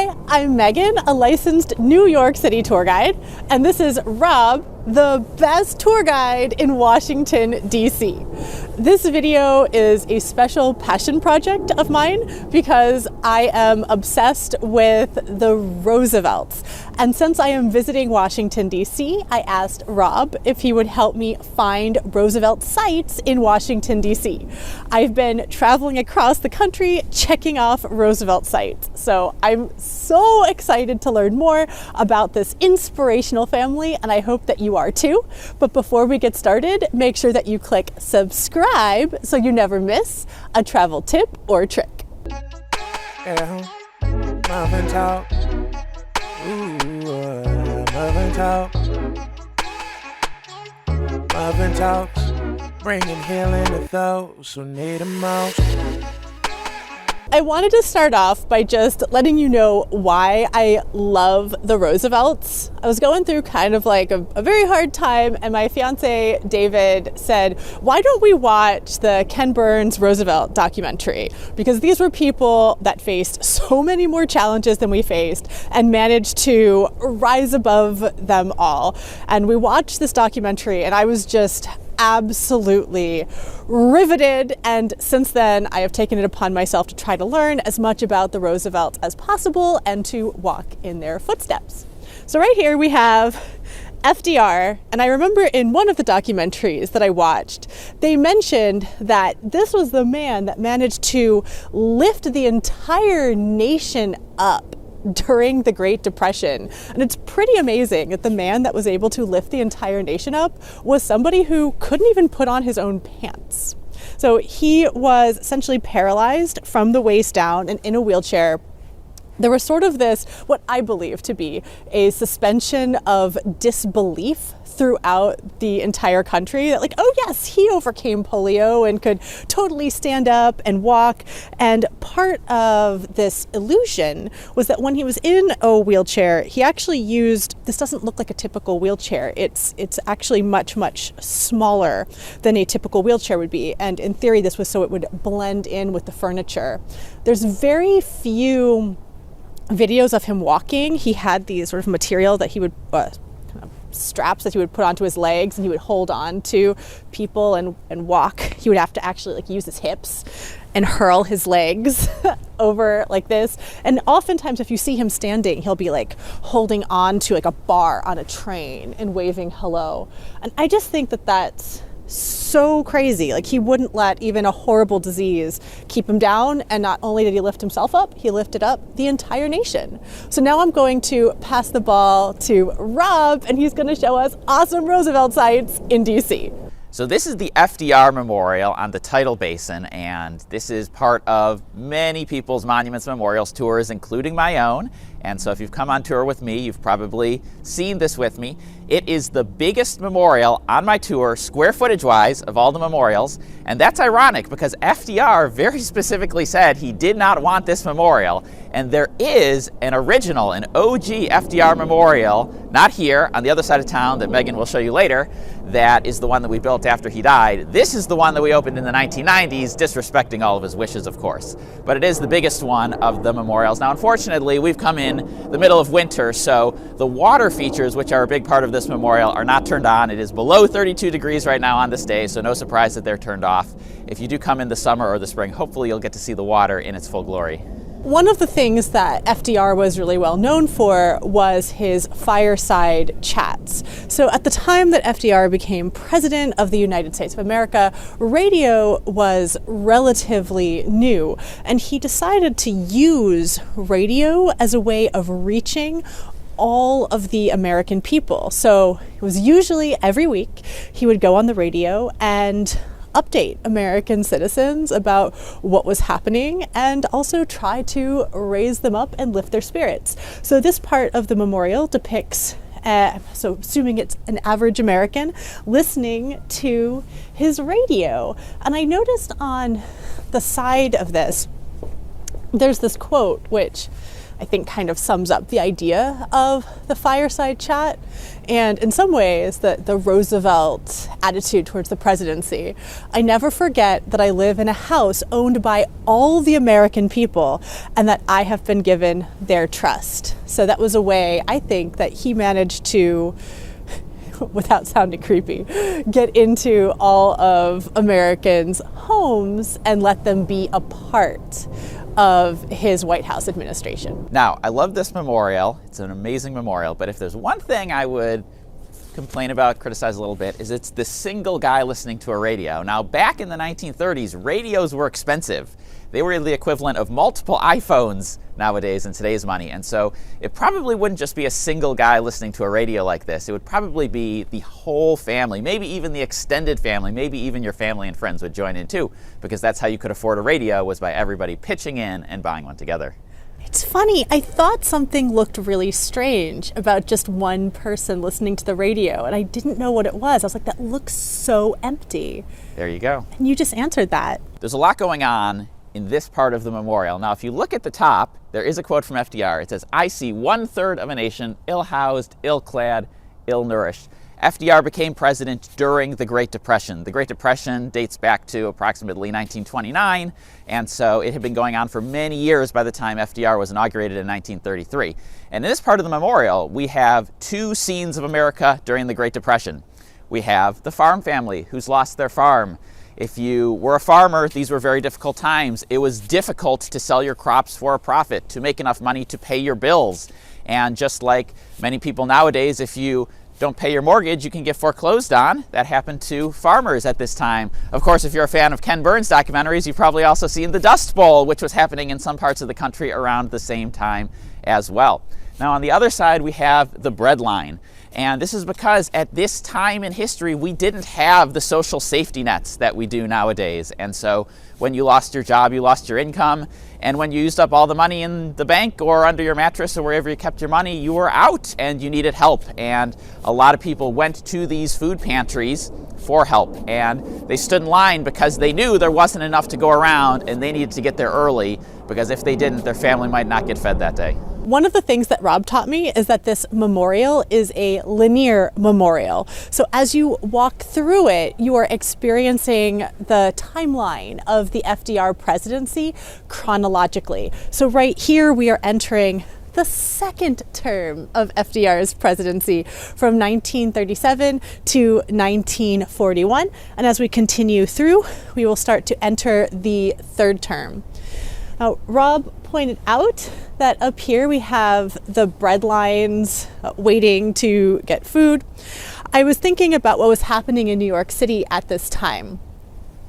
Hi, I'm Megan, a licensed New York City tour guide, and this is Rob, the best tour guide in Washington, D.C. This video is a special passion project of mine because I am obsessed with the Roosevelts. And since I am visiting Washington, D.C., I asked Rob if he would help me find Roosevelt sites in Washington, D.C. I've been traveling across the country checking off Roosevelt sites. So I'm so excited to learn more about this inspirational family, and I hope that you are too. But before we get started, make sure that you click subscribe so you never miss a travel tip or trick. Yeah, Muffin Talk. Ooh, Muffin Talk. Muffin Talks, bringing healing to those who need it most. I wanted to start off by just letting you know why I love the Roosevelts. I was going through kind of like a very hard time, and my fiance David said, why don't we watch the Ken Burns Roosevelt documentary? Because these were people that faced so many more challenges than we faced and managed to rise above them all. And we watched this documentary and I was just absolutely riveted, and since then I have taken it upon myself to try to learn as much about the Roosevelts as possible and to walk in their footsteps. So right here we have FDR, and I remember in one of the documentaries that I watched, they mentioned that this was the man that managed to lift the entire nation up during the Great Depression. And it's pretty amazing that the man that was able to lift the entire nation up was somebody who couldn't even put on his own pants. So he was essentially paralyzed from the waist down and in a wheelchair. There was sort of this, what I believe to be a suspension of disbelief throughout the entire country, that like, oh yes, he overcame polio and could totally stand up and walk. And part of this illusion was that when he was in a wheelchair, he actually used, this doesn't look like a typical wheelchair. It's actually much, much smaller than a typical wheelchair would be. And in theory, this was so it would blend in with the furniture. There's very few videos of him walking. He had these sort of material that he would straps that he would put onto his legs, and he would hold on to people and walk. He would have to actually like use his hips and hurl his legs over like this. And oftentimes if you see him standing, he'll be like holding on to like a bar on a train and waving hello. And I just think that that's so crazy. Like, he wouldn't let even a horrible disease keep him down. And not only did he lift himself up, he lifted up the entire nation. So now I'm going to pass the ball to Rob, and he's going to show us awesome Roosevelt sites in DC. So this is the FDR Memorial on the Tidal Basin, and this is part of many people's Monuments Memorials tours, including my own. And so if you've come on tour with me, you've probably seen this with me. It is the biggest memorial on my tour, square footage-wise, of all the memorials. And that's ironic because FDR very specifically said he did not want this memorial. And there is an original, an OG FDR Memorial, not here, on the other side of town that Megan will show you later. That is the one that we built after he died. This is the one that we opened in the 1990s, disrespecting all of his wishes, of course. But it is the biggest one of the memorials. Now, unfortunately, we've come in the middle of winter, so the water features, which are a big part of this memorial, are not turned on. It is below 32 degrees right now on this day, so no surprise that they're turned off. If you do come in the summer or the spring, hopefully you'll get to see the water in its full glory. One of the things that FDR was really well known for was his fireside chats. So at the time that FDR became president of the United States of America, radio was relatively new, and he decided to use radio as a way of reaching all of the American people. So it was usually every week he would go on the radio and update American citizens about what was happening and also try to raise them up and lift their spirits. So this part of the memorial depicts, so assuming it's an average American, listening to his radio. And I noticed on the side of this, there's this quote, which I think kind of sums up the idea of the fireside chat. And in some ways, the Roosevelt attitude towards the presidency. I never forget that I live in a house owned by all the American people and that I have been given their trust. So that was a way, I think, that he managed to, without sounding creepy, get into all of Americans' homes and let them be a part of his White House administration. Now, I love this memorial. It's an amazing memorial, but if there's one thing I would complain about, criticize a little bit, is it's the single guy listening to a radio. Now, back in the 1930s, radios were expensive. They were the equivalent of multiple iPhones nowadays in today's money. And so it probably wouldn't just be a single guy listening to a radio like this. It would probably be the whole family, maybe even the extended family, maybe even your family and friends would join in too, because that's how you could afford a radio, was by everybody pitching in and buying one together. It's funny, I thought something looked really strange about just one person listening to the radio, and I didn't know what it was. I was like, that looks so empty. There you go. And you just answered that. There's a lot going on in this part of the memorial. Now, if you look at the top, there is a quote from FDR. It says, "I see 1/3 of a nation ill-housed, ill-clad, ill-nourished." FDR became president during the Great Depression. The Great Depression dates back to approximately 1929, and so it had been going on for many years by the time FDR was inaugurated in 1933. And in this part of the memorial, we have two scenes of America during the Great Depression. We have the farm family who's lost their farm. If you were a farmer, these were very difficult times. It was difficult to sell your crops for a profit, to make enough money to pay your bills. And just like many people nowadays, if you don't pay your mortgage, you can get foreclosed on. That happened to farmers at this time. Of course, if you're a fan of Ken Burns documentaries, you've probably also seen the Dust Bowl, which was happening in some parts of the country around the same time as well. Now, on the other side, we have the breadline. And this is because at this time in history, we didn't have the social safety nets that we do nowadays. And so when you lost your job, you lost your income. And when you used up all the money in the bank or under your mattress or wherever you kept your money, you were out and you needed help. And a lot of people went to these food pantries for help. And they stood in line because they knew there wasn't enough to go around and they needed to get there early, because if they didn't, their family might not get fed that day. One of the things that Rob taught me is that this memorial is a linear memorial. So as you walk through it, you are experiencing the timeline of the FDR presidency chronologically. So right here, we are entering the second term of FDR's presidency from 1937 to 1941. And as we continue through, we will start to enter the third term. Now, Rob pointed out that up here we have the bread lines waiting to get food. I was thinking about what was happening in New York City at this time.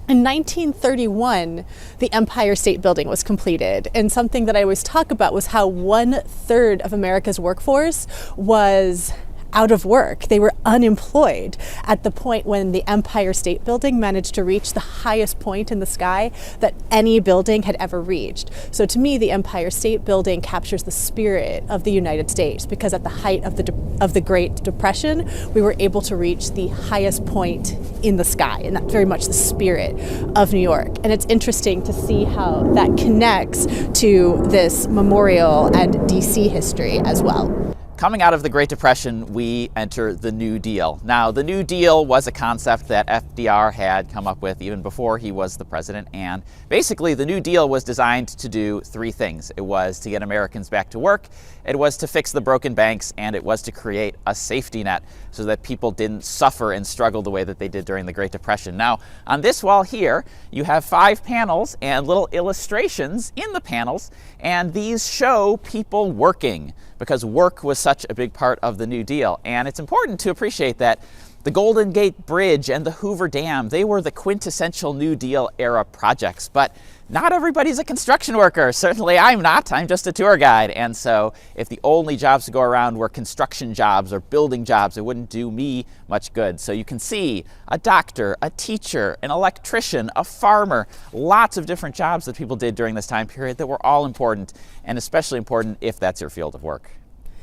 In 1931, the Empire State Building was completed, and something that I always talk about was how 1/3 of America's workforce was out of work. They were unemployed at the point when the Empire State Building managed to reach the highest point in the sky that any building had ever reached. So to me, the Empire State Building captures the spirit of the United States, because at the height of the Great Depression, we were able to reach the highest point in the sky, and that's very much the spirit of New York. And it's interesting to see how that connects to this memorial and DC history as well. Coming out of the Great Depression, we enter the New Deal. Now, the New Deal was a concept that FDR had come up with even before he was the president, and basically the New Deal was designed to do three things. It was to get Americans back to work, it was to fix the broken banks, and it was to create a safety net so that people didn't suffer and struggle the way that they did during the Great Depression. Now, on this wall here, you have 5 panels and little illustrations in the panels, and these show people working, because work was such a big part of the New Deal. And it's important to appreciate that the Golden Gate Bridge and the Hoover Dam, they were the quintessential New Deal era projects, but not everybody's a construction worker. Certainly I'm not, I'm just a tour guide. And so if the only jobs to go around were construction jobs or building jobs, it wouldn't do me much good. So you can see a doctor, a teacher, an electrician, a farmer, lots of different jobs that people did during this time period that were all important, and especially important if that's your field of work.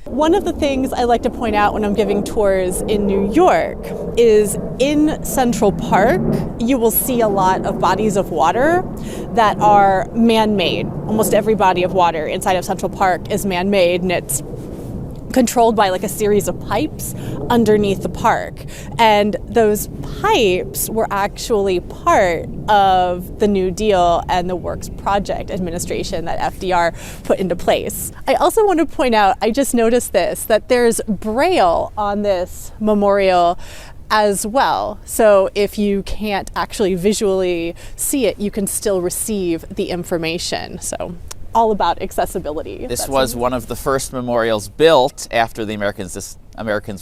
One of the things I like to point out when I'm giving tours in New York is in Central Park, you will see a lot of bodies of water that are man-made. Almost every body of water inside of Central Park is man-made, and it's controlled by like a series of pipes underneath the park. And those pipes were actually part of the New Deal and the Works Project administration that FDR put into place. I also want to point out, I just noticed this, that there's Braille on this memorial as well. So if you can't actually visually see it, you can still receive the information. So all about accessibility. This was one of the first memorials built after the Americans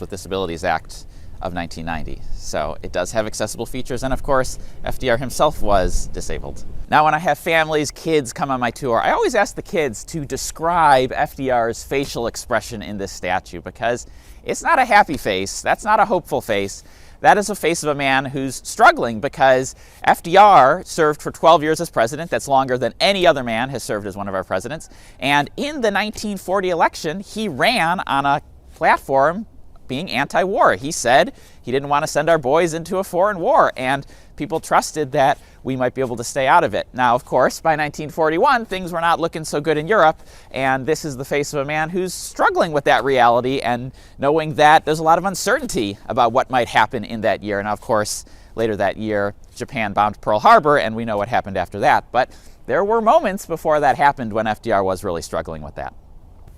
with Disabilities Act of 1990. So it does have accessible features, and of course, FDR himself was disabled. Now, when I have families, kids come on my tour, I always ask the kids to describe FDR's facial expression in this statue, because it's not a happy face, that's not a hopeful face. That is a face of a man who's struggling, because FDR served for 12 years as president. That's longer than any other man has served as one of our presidents. And in the 1940 election, he ran on a platform being anti-war. He said he didn't want to send our boys into a foreign war, and people trusted that we might be able to stay out of it. Now, of course, by 1941, things were not looking so good in Europe, and this is the face of a man who's struggling with that reality and knowing that there's a lot of uncertainty about what might happen in that year. Now, of course, later that year, Japan bombed Pearl Harbor, and we know what happened after that. But there were moments before that happened when FDR was really struggling with that.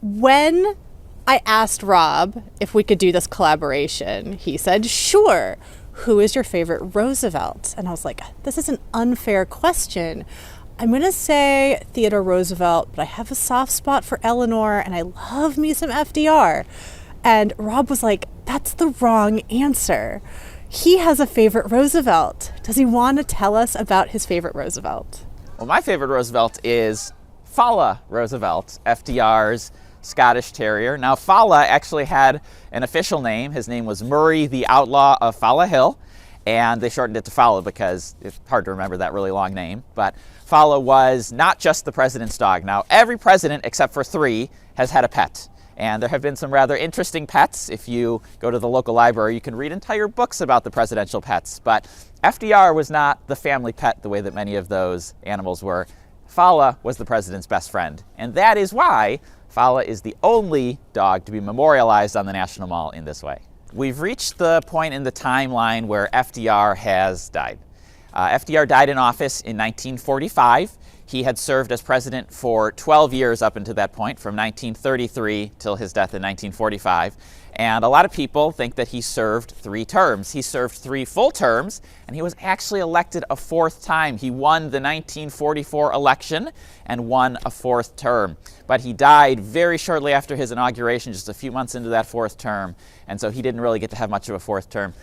When I asked Rob if we could do this collaboration, he said, sure. Who is your favorite Roosevelt? And I was like, this is an unfair question. I'm going to say Theodore Roosevelt, but I have a soft spot for Eleanor, and I love me some FDR. And Rob was like, that's the wrong answer. He has a favorite Roosevelt. Does he want to tell us about his favorite Roosevelt? Well, my favorite Roosevelt is Fala Roosevelt, FDR's Scottish Terrier. Now, Fala actually had an official name. His name was Murray the Outlaw of Fala Hill, and they shortened it to Fala because it's hard to remember that really long name. But Fala was not just the president's dog. Now, every president except for 3 has had a pet, and there have been some rather interesting pets. If you go to the local library, you can read entire books about the presidential pets. But FDR was not the family pet the way that many of those animals were. Fala was the president's best friend, and that is why Fala is the only dog to be memorialized on the National Mall in this way. We've reached the point in the timeline where FDR has died. FDR died in office in 1945. He had served as president for 12 years up until that point, from 1933 till his death in 1945. And a lot of people think that he served 3 terms. He served 3 full terms, and he was actually elected a 4th time. He won the 1944 election and won a 4th term. But he died very shortly after his inauguration, just a few months into that 4th term, and so he didn't really get to have much of a 4th term.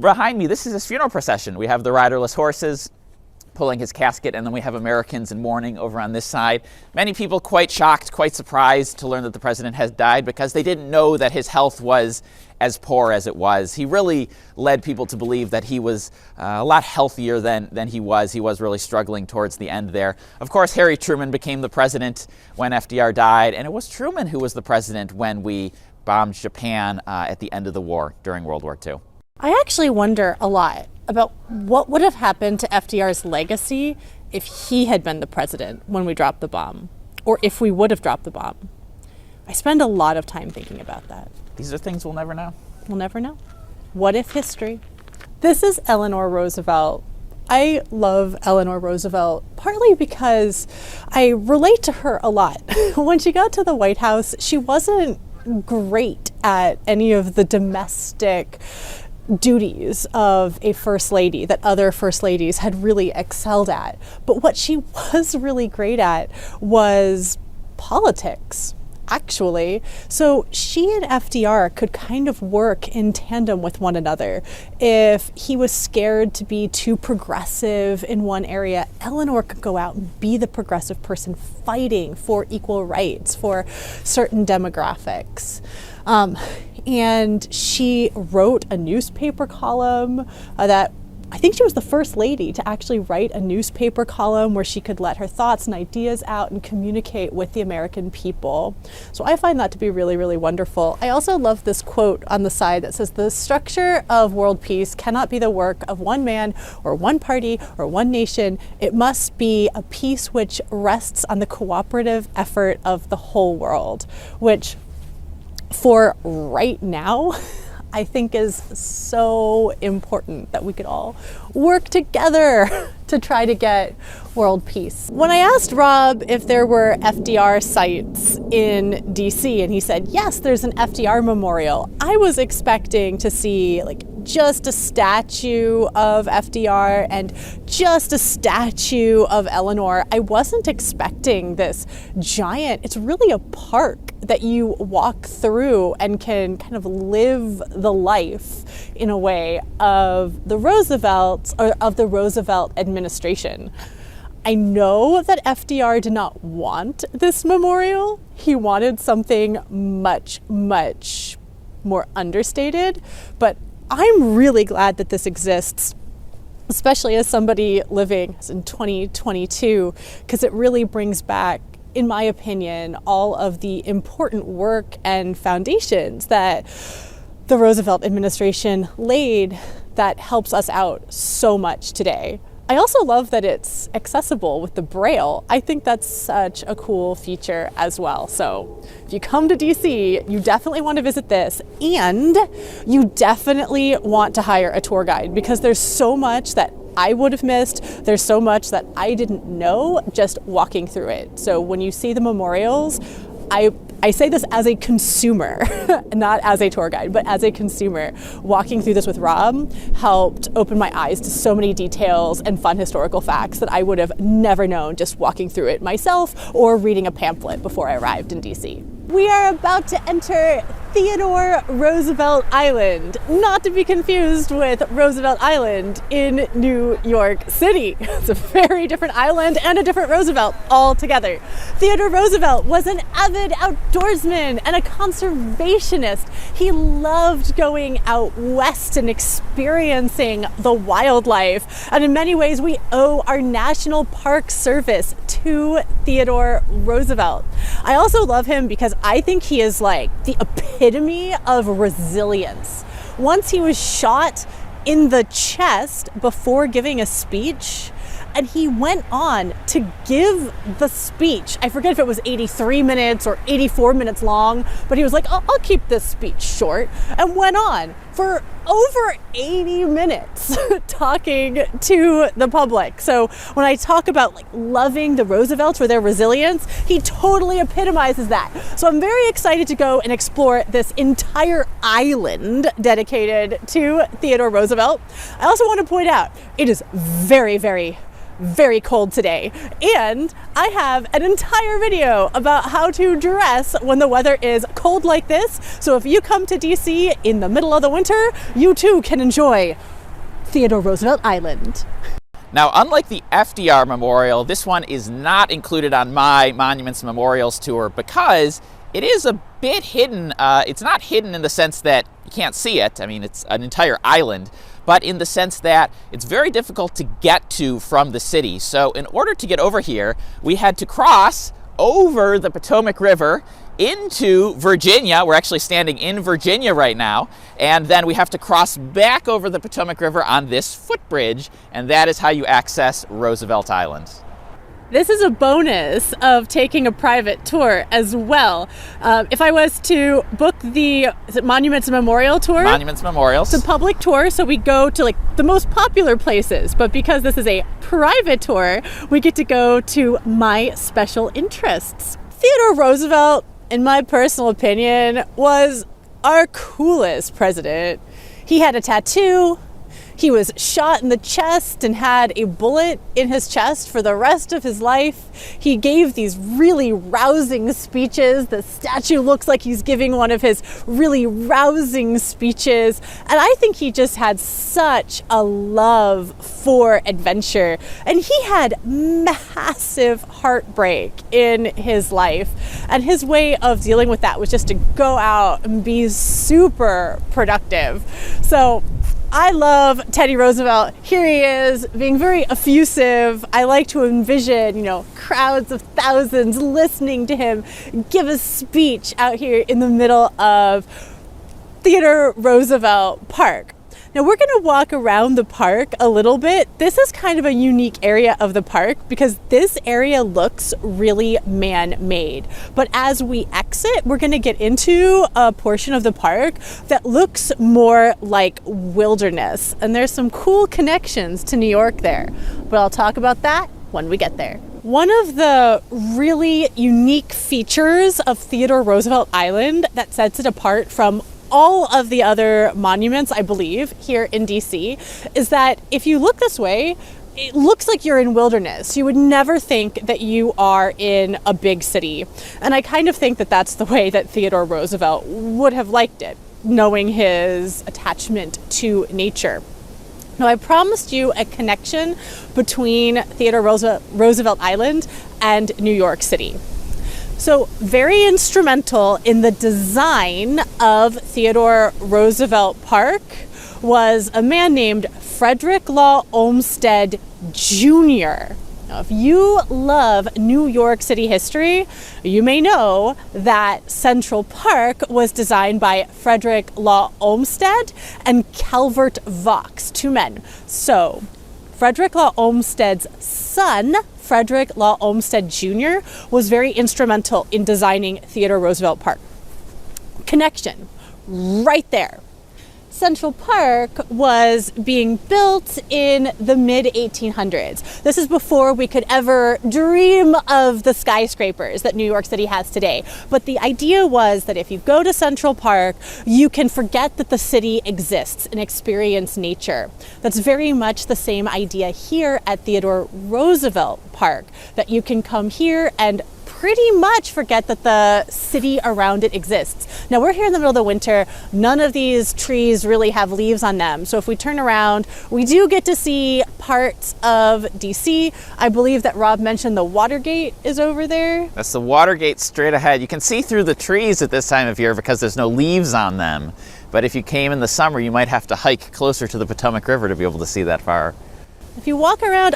Behind me, this is his funeral procession. We have the riderless horses pulling his casket, and then we have Americans in mourning over on this side. Many people quite shocked, quite surprised to learn that the president has died, because they didn't know that his health was as poor as it was. He really led people to believe that he was a lot healthier than he was. He was really struggling towards the end there. Of course, Harry Truman became the president when FDR died, and it was Truman who was the president when we bombed Japan at the end of the war during World War II. I actually wonder a lot about what would have happened to FDR's legacy if he had been the president when we dropped the bomb, or if we would have dropped the bomb. I spend a lot of time thinking about that. These are things we'll never know. We'll never know. What if history? This is Eleanor Roosevelt. I love Eleanor Roosevelt partly because I relate to her a lot. When she got to the White House, she wasn't great at any of the domestic duties of a first lady that other first ladies had really excelled at. But what she was really great at was politics, actually. So she and FDR could kind of work in tandem with one another. If he was scared to be too progressive in one area, Eleanor could go out and be the progressive person fighting for equal rights for certain demographics. And she wrote a newspaper column that I think she was the first lady to actually write a newspaper column where she could let her thoughts and ideas out and communicate with the American people. So I find that to be really, really wonderful. I also love this quote on the side that says, "The structure of world peace cannot be the work of one man or one party or one nation. It must be a peace which rests on the cooperative effort of the whole world," which for right now, I think is so important, that we could all work together to try to get world peace. When I asked Rob if there were FDR sites in DC, and he said, yes, there's an FDR Memorial, I was expecting to see like just a statue of FDR and just a statue of Eleanor. I wasn't expecting this giant, it's really a park that you walk through and can kind of live the life in a way of the Roosevelts, or of the Roosevelt administration. I know that FDR did not want this memorial. He wanted something much, much more understated, but I'm really glad that this exists, especially as somebody living in 2022, because it really brings back, in my opinion, all of the important work and foundations that the Roosevelt administration laid that helps us out so much today. I also love that it's accessible with the Braille. I think that's such a cool feature as well. So if you come to DC, you definitely want to visit this, and you definitely want to hire a tour guide, because there's so much that I would have missed. There's so much that I didn't know just walking through it. So when you see the memorials, I say this as a consumer, not as a tour guide, but as a consumer. Walking through this with Rob helped open my eyes to so many details and fun historical facts that I would have never known just walking through it myself or reading a pamphlet before I arrived in DC. We are about to enter Theodore Roosevelt Island, not to be confused with Roosevelt Island in New York City. It's a very different island and a different Roosevelt altogether. Theodore Roosevelt was an avid outdoorsman and a conservationist. He loved going out west and experiencing the wildlife. And in many ways, we owe our National Park Service to Theodore Roosevelt. I also love him because I think he is like the epitome of resilience. Once he was shot in the chest before giving a speech, and he went on to give the speech. I forget if it was 83 minutes or 84 minutes long, but he was like, I'll keep this speech short, and went on for over 80 minutes talking to the public. So when I talk about like loving the Roosevelts for their resilience, he totally epitomizes that. So I'm very excited to go and explore this entire island dedicated to Theodore Roosevelt. I also want to point out, it is very, very, very cold today, and I have an entire video about how to dress when the weather is cold like this. So if you come to DC in the middle of the winter, you too can enjoy Theodore Roosevelt Island. Now, unlike the FDR Memorial, this one is not included on my Monuments and Memorials tour because it is a bit hidden. It's not hidden in the sense that you can't see it. I mean, it's an entire island, but in the sense that it's very difficult to get to from the city. So in order to get over here, we had to cross over the Potomac River into Virginia. We're actually standing in Virginia right now. And then we have to cross back over the Potomac River on this footbridge, and that is how you access Roosevelt Island. This is a bonus of taking a private tour as well. If I was to book the Monuments and Memorial tour, Monuments and Memorials, it's a public tour, so we go to like the most popular places. But because this is a private tour, we get to go to my special interests. Theodore Roosevelt, in my personal opinion, was our coolest president. He had a tattoo. He was shot in the chest and had a bullet in his chest for the rest of his life. He gave these really rousing speeches. The statue looks like he's giving one of his really rousing speeches. And I think he just had such a love for adventure. And he had massive heartbreak in his life. And his way of dealing with that was just to go out and be super productive. So I love Teddy Roosevelt. Here he is, being very effusive. I like to envision, crowds of thousands listening to him give a speech out here in the middle of Theodore Roosevelt Park. Now we're going to walk around the park a little bit. This is kind of a unique area of the park because this area looks really man-made. But as we exit, we're going to get into a portion of the park that looks more like wilderness. And there's some cool connections to New York there. But I'll talk about that when we get there. One of the really unique features of Theodore Roosevelt Island that sets it apart from all of the other monuments, I believe, here in DC, is that if you look this way, it looks like you're in wilderness. You would never think that you are in a big city. And I kind of think that that's the way that Theodore Roosevelt would have liked it, knowing his attachment to nature. Now, I promised you a connection between Theodore Roosevelt Island and New York City. So very instrumental in the design of Theodore Roosevelt Park was a man named Frederick Law Olmsted Jr. Now, if you love New York City history, you may know that Central Park was designed by Frederick Law Olmsted and Calvert Vaux, two men. So Frederick Law Olmsted's son, Frederick Law Olmsted Jr., was very instrumental in designing Theodore Roosevelt Park. Connection, right there. Central Park was being built in the mid-1800s. This is before we could ever dream of the skyscrapers that New York City has today. But the idea was that if you go to Central Park, you can forget that the city exists and experience nature. That's very much the same idea here at Theodore Roosevelt Park, that you can come here and pretty much forget that the city around it exists. Now we're here in the middle of the winter. None of these trees really have leaves on them. So if we turn around, we do get to see parts of DC. I believe that Rob mentioned the Watergate is over there. That's the Watergate straight ahead. You can see through the trees at this time of year because there's no leaves on them. But if you came in the summer, you might have to hike closer to the Potomac River to be able to see that far. If you walk around,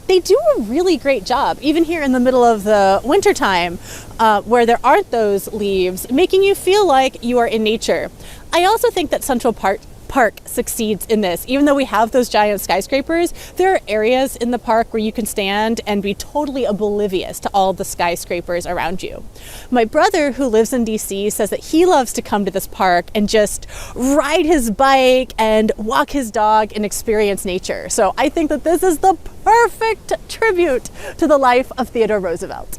they do a really great job, even here in the middle of the wintertime, where there aren't those leaves, making you feel like you are in nature. I also think that Central Park succeeds in this. Even though we have those giant skyscrapers, there are areas in the park where you can stand and be totally oblivious to all the skyscrapers around you. My brother, who lives in DC, says that he loves to come to this park and just ride his bike and walk his dog and experience nature. So I think that this is the perfect tribute to the life of Theodore Roosevelt.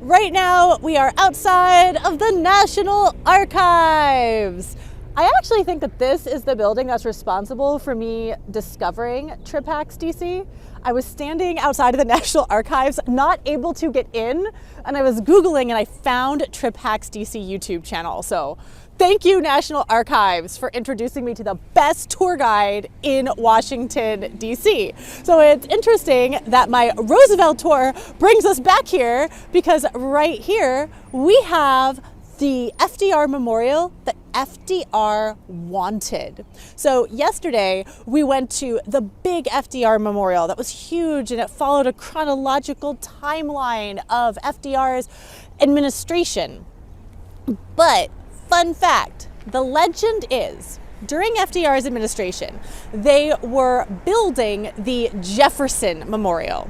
Right now, we are outside of the National Archives. I actually think that this is the building that's responsible for me discovering TripHacks DC. I was standing outside of the National Archives, not able to get in, and I was Googling and I found TripHacks DC YouTube channel. So thank you, National Archives, for introducing me to the best tour guide in Washington, D.C. So it's interesting that my Roosevelt tour brings us back here because right here we have the FDR Memorial that FDR wanted. So yesterday we went to the big FDR Memorial that was huge, and it followed a chronological timeline of FDR's administration. But fun fact, the legend is during FDR's administration, they were building the Jefferson Memorial.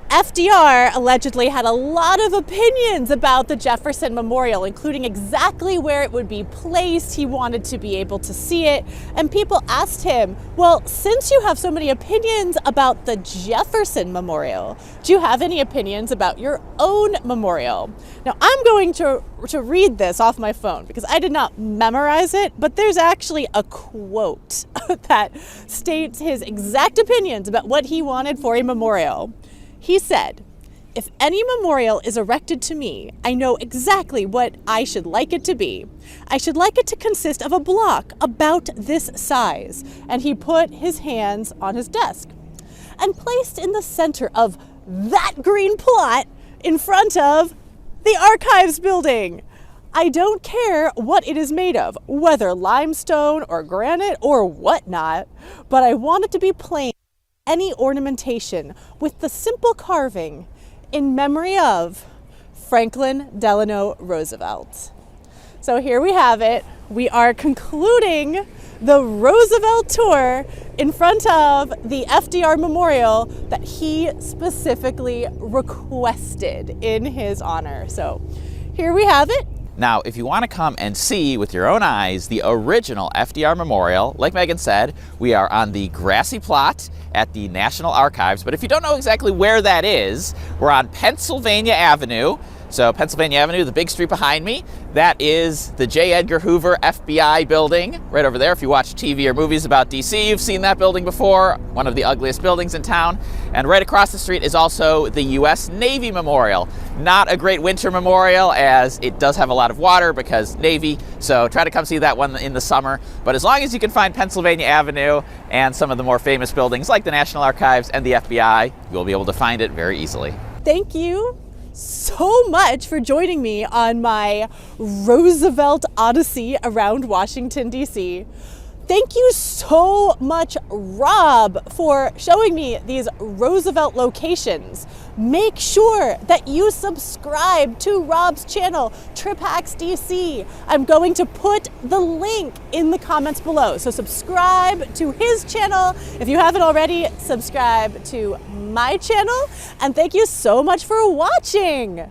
FDR allegedly had a lot of opinions about the Jefferson Memorial, including exactly where it would be placed. He wanted to be able to see it. And people asked him, well, since you have so many opinions about the Jefferson Memorial, do you have any opinions about your own memorial? Now, I'm going to read this off my phone because I did not memorize it, but there's actually a quote that states his exact opinions about what he wanted for a memorial. He said, "If any memorial is erected to me, I know exactly what I should like it to be. I should like it to consist of a block about this size." And he put his hands on his desk. "And placed in the center of that green plot in front of the Archives building." I don't care what it is made of, whether limestone or granite or whatnot, but I want it to be plain, any ornamentation with the simple carving in memory of Franklin Delano Roosevelt. So here we have it. We are concluding the Roosevelt tour in front of the FDR Memorial that he specifically requested in his honor. So here we have it. Now, if you want to come and see with your own eyes the original FDR Memorial, like Megan said, we are on the grassy plot at the National Archives. But if you don't know exactly where that is, we're on Pennsylvania Avenue. So Pennsylvania Avenue, the big street behind me, that is the J. Edgar Hoover FBI building right over there. If you watch TV or movies about DC, you've seen that building before, one of the ugliest buildings in town. And right across the street is also the U.S. Navy Memorial. Not a great winter memorial, as it does have a lot of water because Navy, so try to come see that one in the summer. But as long as you can find Pennsylvania Avenue and some of the more famous buildings like the National Archives and the FBI, you'll be able to find it very easily. Thank you so much for joining me on my Roosevelt Odyssey around Washington, D.C. Thank you so much, Rob, for showing me these Roosevelt locations. Make sure that you subscribe to Rob's channel, Trip Hacks DC. I'm going to put the link in the comments below. So subscribe to his channel. If you haven't already, subscribe to my channel. And thank you so much for watching. Are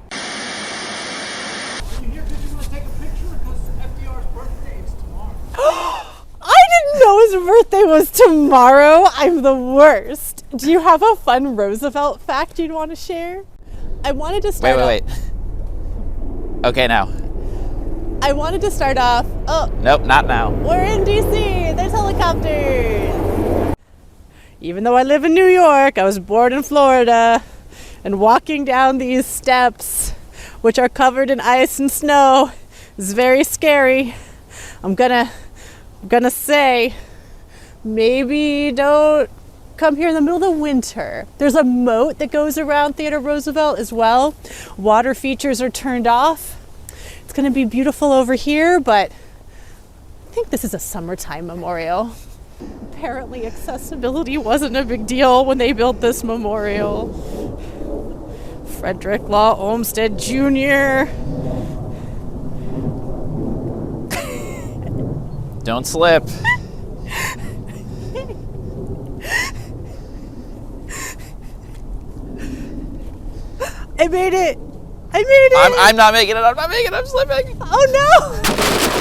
you here because you want to take a picture? Because FDR's birthday is tomorrow. I didn't know his birthday was tomorrow. I'm the worst. Do you have a fun Roosevelt fact you'd want to share? I wanted to start Wait. Okay, now. I wanted to start off. Oh, Nope, not now. we're in DC. There's helicopters. Even though I live in New York, I was born in Florida. And walking down these steps, which are covered in ice and snow, is very scary. I'm gonna say, maybe don't come here in the middle of the winter. There's a moat that goes around Theodore Roosevelt as well. Water features are turned off. It's gonna be beautiful over here, but I think this is a summertime memorial. Apparently accessibility wasn't a big deal when they built this memorial. Frederick Law Olmsted Jr. Don't slip. I made it! I made it! I'm not making it. I'm slipping. Oh no!